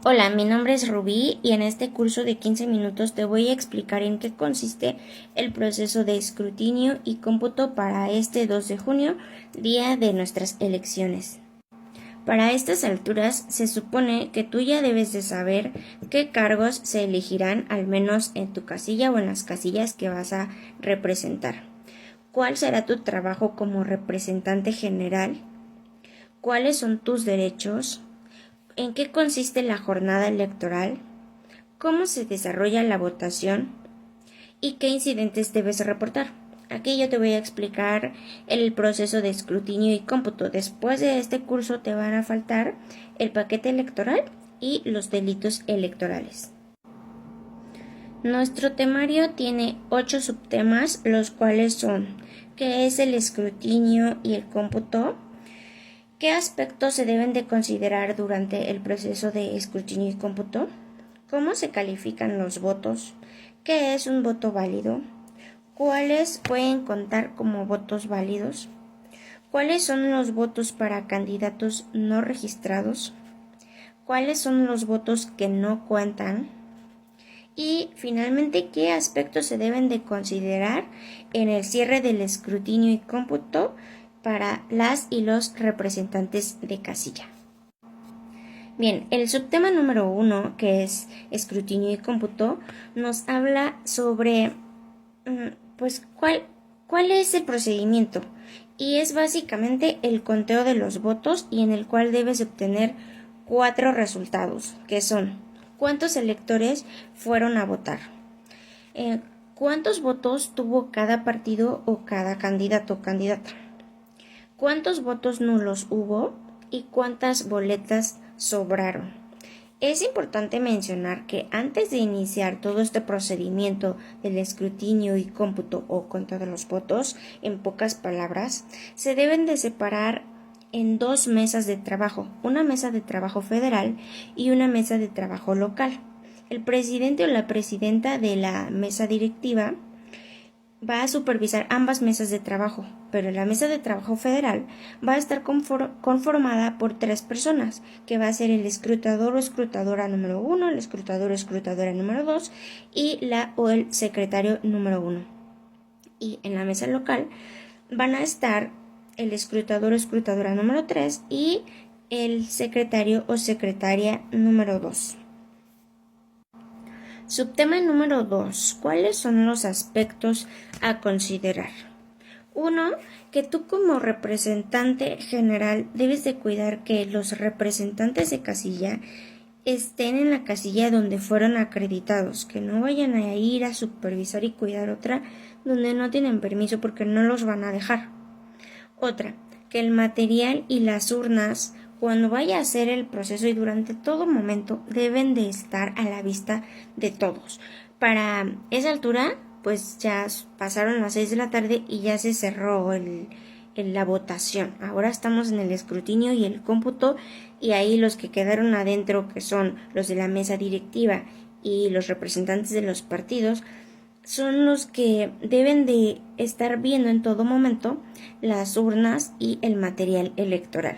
Hola, mi nombre es Rubí y en este curso de 15 minutos te voy a explicar en qué consiste el proceso de escrutinio y cómputo para este 2 de junio, día de nuestras elecciones. Para estas alturas se supone que tú ya debes de saber qué cargos se elegirán al menos en tu casilla o en las casillas que vas a representar. ¿Cuál será tu trabajo como representante general? ¿Cuáles son tus derechos? ¿En qué consiste la jornada electoral? ¿Cómo se desarrolla la votación? ¿Y qué incidentes debes reportar? Aquí yo te voy a explicar el proceso de escrutinio y cómputo. Después de este curso te van a faltar el paquete electoral y los delitos electorales. Nuestro temario tiene 8 subtemas, los cuales son: ¿qué es el escrutinio y el cómputo? ¿Qué aspectos se deben de considerar durante el proceso de escrutinio y cómputo? ¿Cómo se califican los votos? ¿Qué es un voto válido? ¿Cuáles pueden contar como votos válidos? ¿Cuáles son los votos para candidatos no registrados? ¿Cuáles son los votos que no cuentan? Y finalmente, ¿qué aspectos se deben de considerar en el cierre del escrutinio y cómputo para las y los representantes de casilla? Bien, el subtema número 1, que es escrutinio y cómputo, nos habla sobre cuál es el procedimiento, y es básicamente el conteo de los votos, y en el cual debes obtener 4 resultados, que son: ¿cuántos electores fueron a votar? ¿Cuántos votos tuvo cada partido o cada candidato o candidata? ¿Cuántos votos nulos hubo? ¿Y cuántas boletas sobraron? Es importante mencionar que antes de iniciar todo este procedimiento del escrutinio y cómputo o conteo de los votos, en pocas palabras, se deben de separar en 2 mesas de trabajo, una mesa de trabajo federal y una mesa de trabajo local. El presidente o la presidenta de la mesa directiva va a supervisar ambas mesas de trabajo, pero la mesa de trabajo federal va a estar conformada por 3 personas, que va a ser el escrutador o escrutadora número 1, el escrutador o escrutadora número 2 y la o el secretario número 1. Y en la mesa local van a estar el escrutador o escrutadora número 3 y el secretario o secretaria número 2. Subtema número 2. ¿Cuáles son los aspectos a considerar? 1. Que tú como representante general debes de cuidar que los representantes de casilla estén en la casilla donde fueron acreditados, que no vayan a ir a supervisar y cuidar otra donde no tienen permiso, porque no los van a dejar. Otra, que el material y las urnas, cuando vaya a hacer el proceso y durante todo momento, deben de estar a la vista de todos. Para esa altura, pues ya pasaron las 6 de la tarde y ya se cerró la votación. Ahora estamos en el escrutinio y el cómputo, y ahí los que quedaron adentro, que son los de la mesa directiva y los representantes de los partidos, son los que deben de estar viendo en todo momento las urnas y el material electoral.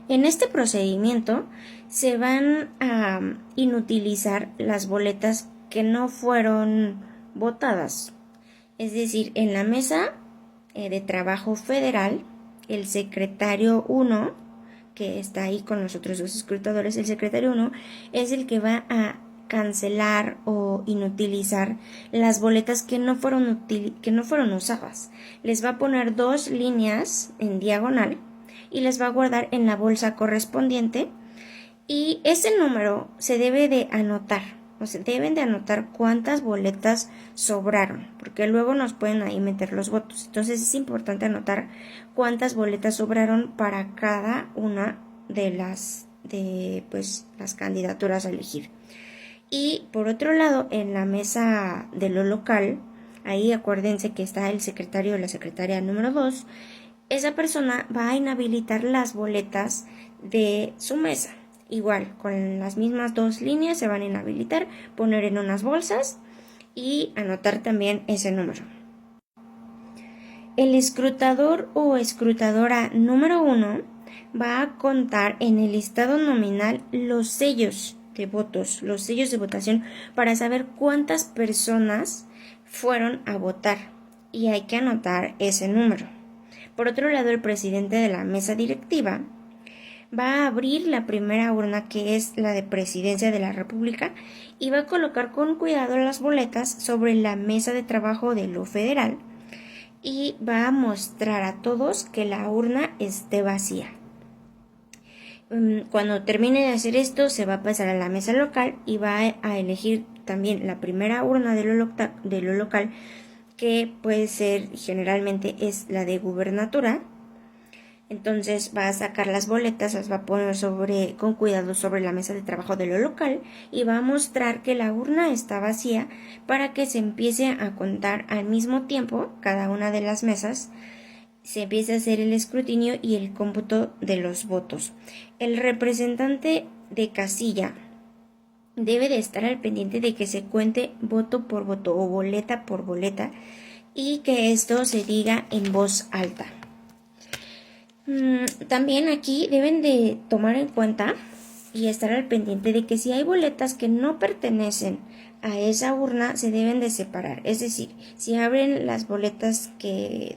En este procedimiento se van a inutilizar las boletas que no fueron votadas. Es decir, en la mesa de trabajo federal, el secretario 1, que está ahí con los otros 2 escrutadores, el secretario 1 es el que va a cancelar o inutilizar las boletas que no fueron usadas. Les va a poner 2 líneas en diagonal y les va a guardar en la bolsa correspondiente, y ese número se debe de anotar. O sea, deben de anotar cuántas boletas sobraron, porque luego nos pueden ahí meter los votos. Entonces es importante anotar cuántas boletas sobraron para cada una de las candidaturas a elegir. Y por otro lado, en la mesa de lo local, ahí acuérdense que está el secretario o la secretaria número 2. Esa persona va a inhabilitar las boletas de su mesa. Igual, con las mismas 2 líneas se van a inhabilitar, poner en unas bolsas y anotar también ese número. El escrutador o escrutadora número 1 va a contar en el listado nominal los sellos de votos, los sellos de votación, para saber cuántas personas fueron a votar, y hay que anotar ese número. Por otro lado, el presidente de la mesa directiva va a abrir la primera urna, que es la de Presidencia de la República, y va a colocar con cuidado las boletas sobre la mesa de trabajo de lo federal y va a mostrar a todos que la urna esté vacía. Cuando termine de hacer esto, se va a pasar a la mesa local y va a elegir también la primera urna de lo local, que puede ser, generalmente es la de gubernatura. Entonces va a sacar las boletas, las va a poner con cuidado sobre la mesa de trabajo de lo local y va a mostrar que la urna está vacía para que se empiece a contar al mismo tiempo cada una de las mesas. Se empieza a hacer el escrutinio y el cómputo de los votos. El representante de casilla debe de estar al pendiente de que se cuente voto por voto o boleta por boleta y que esto se diga en voz alta. También aquí deben de tomar en cuenta y estar al pendiente de que si hay boletas que no pertenecen a esa urna, se deben de separar. Es decir, si abren las boletas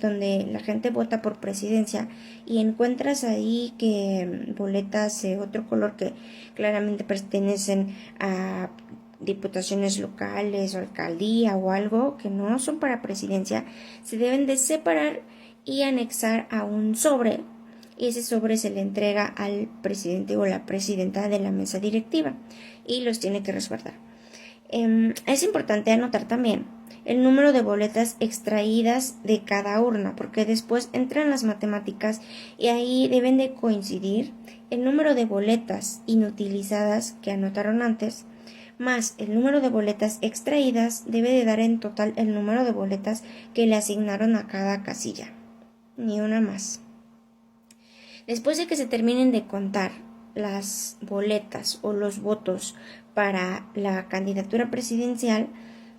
donde la gente vota por presidencia y encuentras ahí que boletas de otro color que claramente pertenecen a diputaciones locales o alcaldía o algo que no son para presidencia, se deben de separar y anexar a un sobre, y ese sobre se le entrega al presidente o la presidenta de la mesa directiva y los tiene que resguardar. Es importante anotar también el número de boletas extraídas de cada urna, porque después entran las matemáticas y ahí deben de coincidir el número de boletas inutilizadas que anotaron antes más el número de boletas extraídas. Debe de dar en total el número de boletas que le asignaron a cada casilla, ni una más. Después de que se terminen de contar las boletas o los votos para la candidatura presidencial,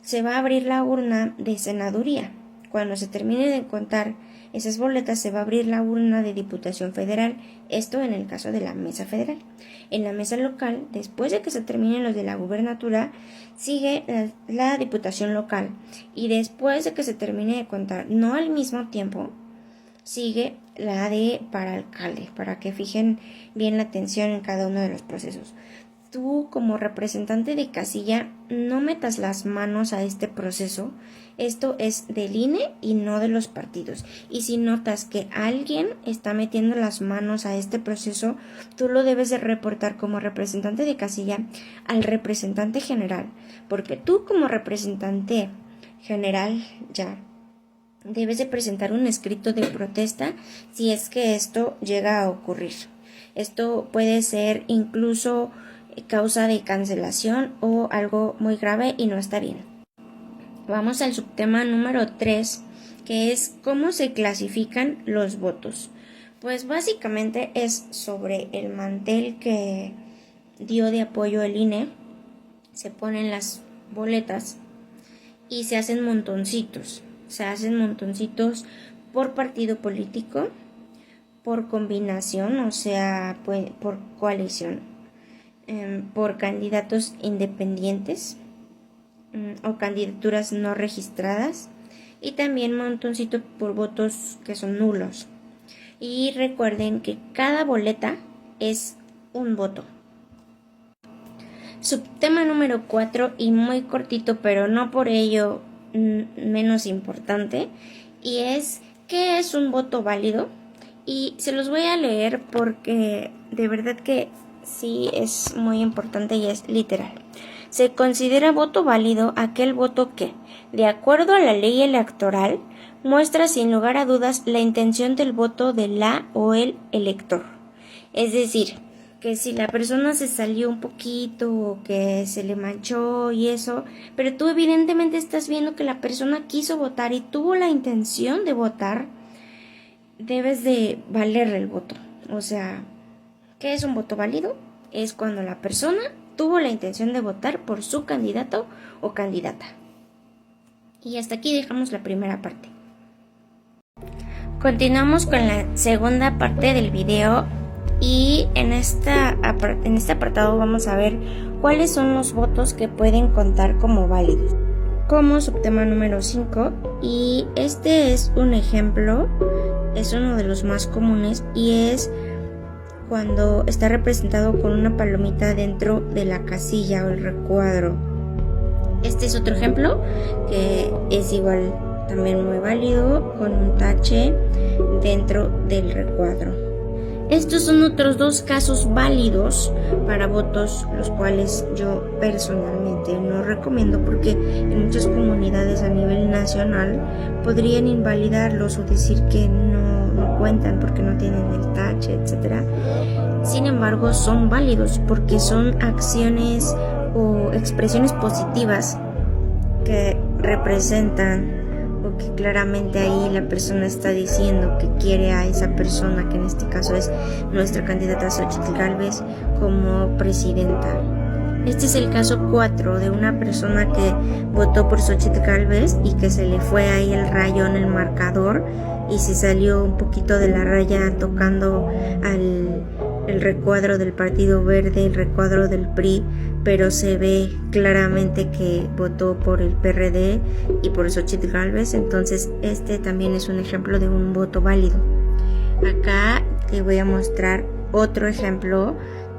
se va a abrir la urna de senaduría. Cuando se termine de contar esas boletas, se va a abrir la urna de Diputación Federal, esto en el caso de la mesa federal. En la mesa local, después de que se terminen los de la gubernatura, sigue la Diputación local, y después de que se termine de contar, no al mismo tiempo, sigue la de para alcalde, para que fijen bien la atención en cada uno de los procesos. Tú, como representante de casilla, no metas las manos a este proceso. Esto es del INE y no de los partidos. Y si notas que alguien está metiendo las manos a este proceso, tú lo debes de reportar como representante de casilla al representante general, porque tú, como representante general, ya debes de presentar un escrito de protesta si es que esto llega a ocurrir. Esto puede ser incluso causa de cancelación o algo muy grave y no está bien. Vamos al subtema número 3, que es cómo se clasifican los votos. Pues básicamente es sobre el mantel que dio de apoyo el INE. Se ponen las boletas y se hacen montoncitos. Se hacen montoncitos por partido político, por combinación, o sea, por coalición, por candidatos independientes o candidaturas no registradas, y también montoncito por votos que son nulos. Y recuerden que cada boleta es un voto. Subtema número 4, y muy cortito, pero no por ello menos importante, y es ¿qué es un voto válido? Y se los voy a leer porque de verdad que sí es muy importante y es literal. Se considera voto válido aquel voto que, de acuerdo a la ley electoral, muestra sin lugar a dudas la intención del voto de la o el elector. Es decir, que si la persona se salió un poquito o que se le manchó y eso, pero tú evidentemente estás viendo que la persona quiso votar y tuvo la intención de votar, debes de valerle el voto. O sea, ¿qué es un voto válido? Es cuando la persona tuvo la intención de votar por su candidato o candidata. Y hasta aquí dejamos la primera parte. Continuamos con la segunda parte del video, Y en este apartado vamos a ver cuáles son los votos que pueden contar como válidos. Como subtema número 5, y este es un ejemplo, es uno de los más comunes, y es cuando está representado con una palomita dentro de la casilla o el recuadro. Este es otro ejemplo que es igual también muy válido, con un tache dentro del recuadro. Estos son otros dos casos válidos para votos, los cuales yo personalmente no recomiendo porque en muchas comunidades a nivel nacional podrían invalidarlos o decir que no cuentan porque no tienen el tache, etc. Sin embargo, son válidos porque son acciones o expresiones positivas que representan o que claramente ahí la persona está diciendo que quiere a esa persona, que en este caso es nuestra candidata Xóchitl Gálvez, como presidenta. Este es el caso 4 de una persona que votó por Xóchitl Gálvez y que se le fue ahí el rayo en el marcador y se salió un poquito de la raya tocando el recuadro del Partido Verde, el recuadro del PRI, pero se ve claramente que votó por el PRD y por Xóchitl Gálvez. Entonces este también es un ejemplo de un voto válido. Acá te voy a mostrar otro ejemplo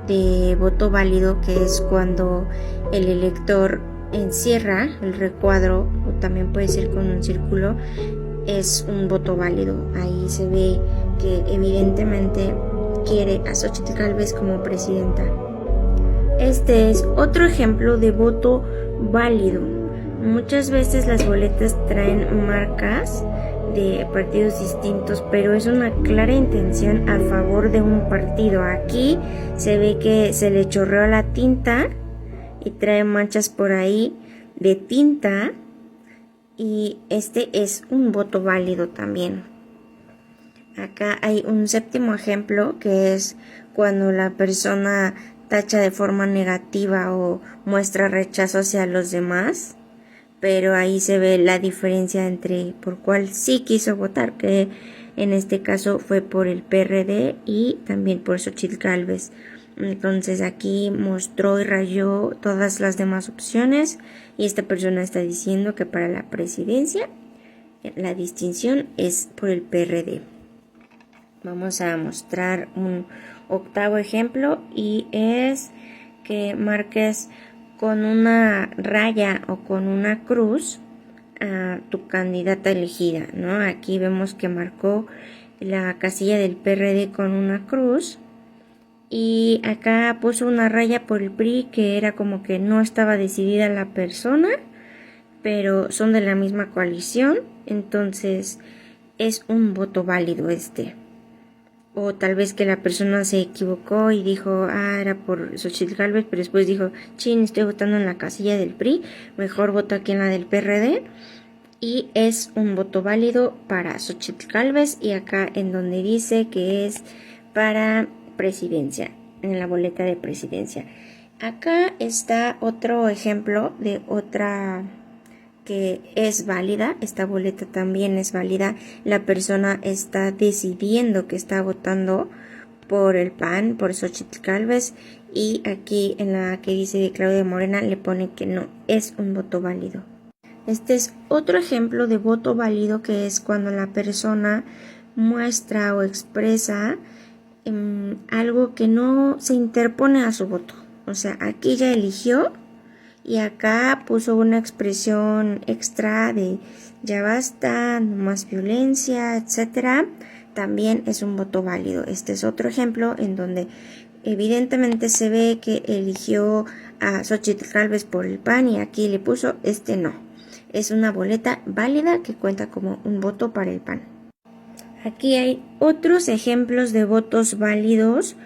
de voto válido, que es cuando el elector encierra el recuadro, o también puede ser con un círculo. Es un voto válido. Ahí se ve que evidentemente quiere a Xóchitl Gálvez como presidenta. Este es otro ejemplo de voto válido. Muchas veces las boletas traen marcas de partidos distintos, pero es una clara intención a favor de un partido. Aquí se ve que se le chorreó la tinta y trae manchas por ahí de tinta, y este es un voto válido también. Acá hay un séptimo ejemplo, que es cuando la persona tacha de forma negativa o muestra rechazo hacia los demás, pero ahí se ve la diferencia entre por cuál sí quiso votar, que en este caso fue por el PRD y también por Xóchitl Gálvez. Entonces aquí mostró y rayó todas las demás opciones, y esta persona está diciendo que para la presidencia la distinción es por el PRD. Vamos a mostrar un octavo ejemplo, y es que marques con una raya o con una cruz a tu candidata elegida, ¿no? Aquí vemos que marcó la casilla del PRD con una cruz, y acá puso una raya por el PRI, que era como que no estaba decidida la persona, pero son de la misma coalición, entonces es un voto válido este. O tal vez que la persona se equivocó y dijo, era por Xóchitl Gálvez, pero después dijo, chin, estoy votando en la casilla del PRI, mejor voto aquí en la del PRD, y es un voto válido para Xóchitl Gálvez. Y acá en donde dice que es para presidencia, en la boleta de presidencia. Acá está otro ejemplo de otra que es válida. Esta boleta también es válida. La persona está decidiendo que está votando por el PAN, por Xóchitl Gálvez, y aquí en la que dice de Claudia Morena le pone que no es un voto válido. Este es otro ejemplo de voto válido, que es cuando la persona muestra o expresa algo que no se interpone a su voto. O sea, aquí ya eligió y acá puso una expresión extra de ya basta, no más violencia, etcétera. También es un voto válido. Este es otro ejemplo en donde evidentemente se ve que eligió a Xóchitl Gálvez por el PAN y aquí le puso no. Es una boleta válida que cuenta como un voto para el PAN. Aquí hay otros ejemplos de votos válidos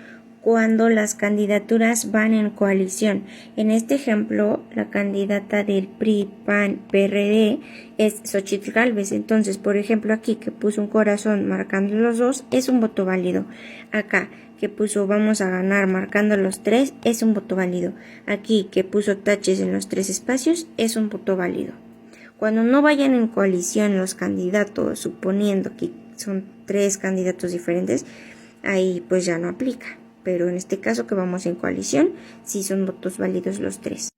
cuando las candidaturas van en coalición. En este ejemplo, la candidata del PRI, PAN, PRD es Xóchitl Gálvez. Entonces, por ejemplo, aquí que puso un corazón marcando los dos, es un voto válido. Acá que puso vamos a ganar marcando los tres, es un voto válido. Aquí que puso taches en los tres espacios, es un voto válido. Cuando no vayan en coalición los candidatos, suponiendo que son tres candidatos diferentes, ahí pues ya no aplica. pero en este caso que vamos en coalición, sí son votos válidos los 3.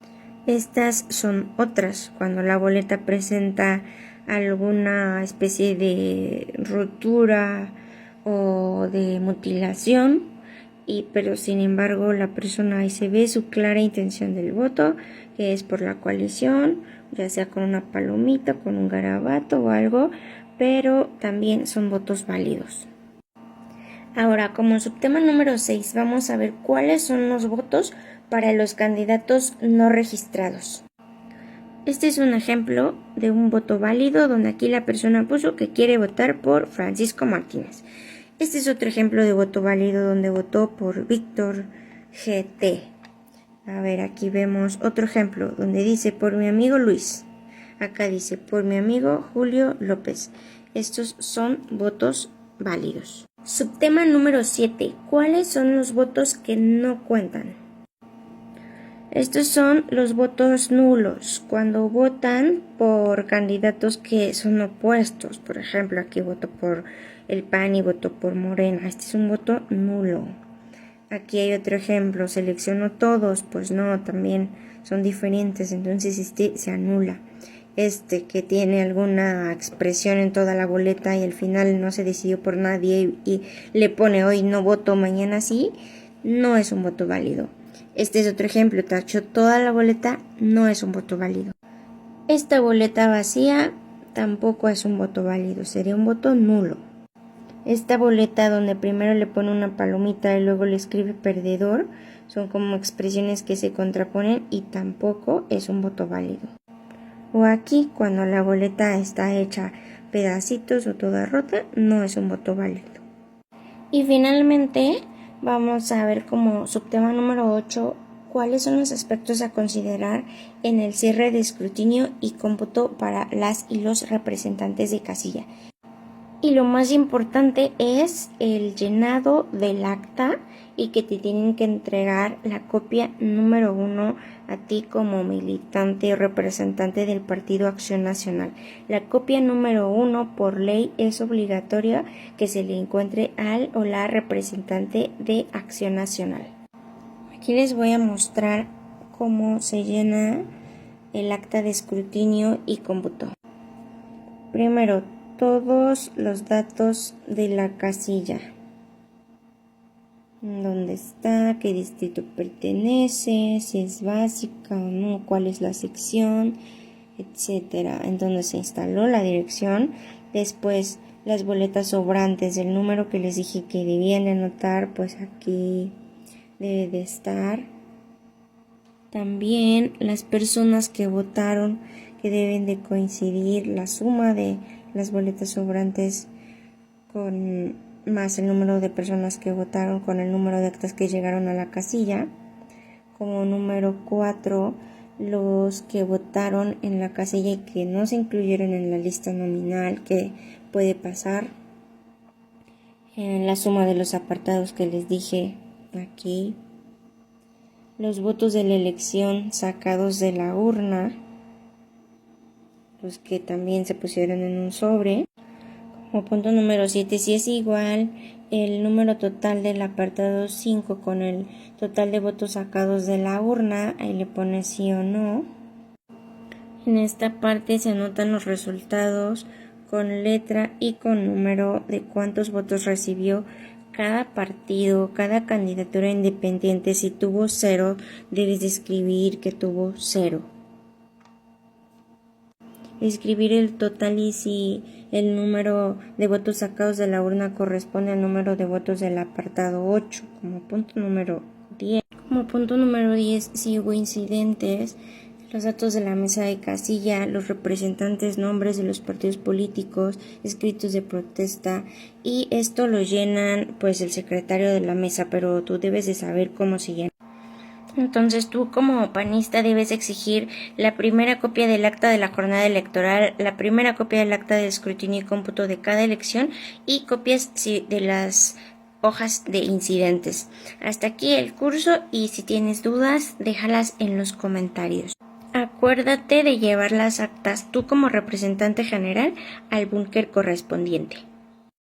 Estas son otras, cuando la boleta presenta alguna especie de rotura o de mutilación, pero sin embargo la persona ahí se ve su clara intención del voto, que es por la coalición, ya sea con una palomita, con un garabato o algo, pero también son votos válidos. Ahora, como subtema número 6, vamos a ver cuáles son los votos para los candidatos no registrados. Este es un ejemplo de un voto válido donde aquí la persona puso que quiere votar por Francisco Martínez. Este es otro ejemplo de voto válido donde votó por Víctor GT. A ver, aquí vemos otro ejemplo donde dice por mi amigo Luis. Acá dice por mi amigo Julio López. Estos son votos válidos. Subtema número 7. ¿Cuáles son los votos que no cuentan? Estos son los votos nulos, cuando votan por candidatos que son opuestos. Por ejemplo, aquí voto por el PAN y voto por Morena. Este es un voto nulo. Aquí hay otro ejemplo, selecciono todos. Pues no, también son diferentes, entonces este se anula. Este que tiene alguna expresión en toda la boleta y al final no se decidió por nadie y le pone hoy no voto, mañana sí, no es un voto válido. Este es otro ejemplo, tachó toda la boleta, no es un voto válido. Esta boleta vacía tampoco es un voto válido, sería un voto nulo. Esta boleta donde primero le pone una palomita y luego le escribe perdedor, son como expresiones que se contraponen y tampoco es un voto válido. O aquí, cuando la boleta está hecha pedacitos o toda rota, no es un voto válido. Y finalmente, vamos a ver como subtema número 8, cuáles son los aspectos a considerar en el cierre de escrutinio y cómputo para las y los representantes de casilla. Y lo más importante es el llenado del acta y que te tienen que entregar la copia número 1 a ti como militante o representante del Partido Acción Nacional. La copia número 1 por ley es obligatoria que se le encuentre al o la representante de Acción Nacional. Aquí les voy a mostrar cómo se llena el acta de escrutinio y cómputo. Primero, todos los datos de la casilla. ¿Dónde está? ¿Qué distrito pertenece? Si es básica o no, cuál es la sección, etcétera. En dónde se instaló la dirección. Después las boletas sobrantes, el número que les dije que debían anotar, pues aquí debe de estar. También las personas que votaron, que deben de coincidir la suma de las boletas sobrantes con más el número de personas que votaron con el número de actas que llegaron a la casilla. Como número 4, los que votaron en la casilla y que no se incluyeron en la lista nominal, que puede pasar. En la suma de los apartados que les dije aquí. Los votos de la elección sacados de la urna, los que también se pusieron en un sobre. Como punto número 7, si es igual el número total del apartado 5 con el total de votos sacados de la urna, ahí le pone sí o no. En esta parte se anotan los resultados con letra y con número de cuántos votos recibió cada partido, cada candidatura independiente. Si tuvo 0, debes de escribir que tuvo 0. Escribir el total y si el número de votos sacados de la urna corresponde al número de votos del apartado 8, como punto número 10. Como punto número 10, si hubo incidentes, los datos de la mesa de casilla, los representantes, nombres de los partidos políticos, escritos de protesta, y esto lo llenan pues el secretario de la mesa, pero tú debes de saber cómo se llena. Entonces tú como panista debes exigir la primera copia del acta de la jornada electoral, la primera copia del acta de escrutinio y cómputo de cada elección y copias de las hojas de incidentes. Hasta aquí el curso y si tienes dudas déjalas en los comentarios. Acuérdate de llevar las actas tú como representante general al búnker correspondiente.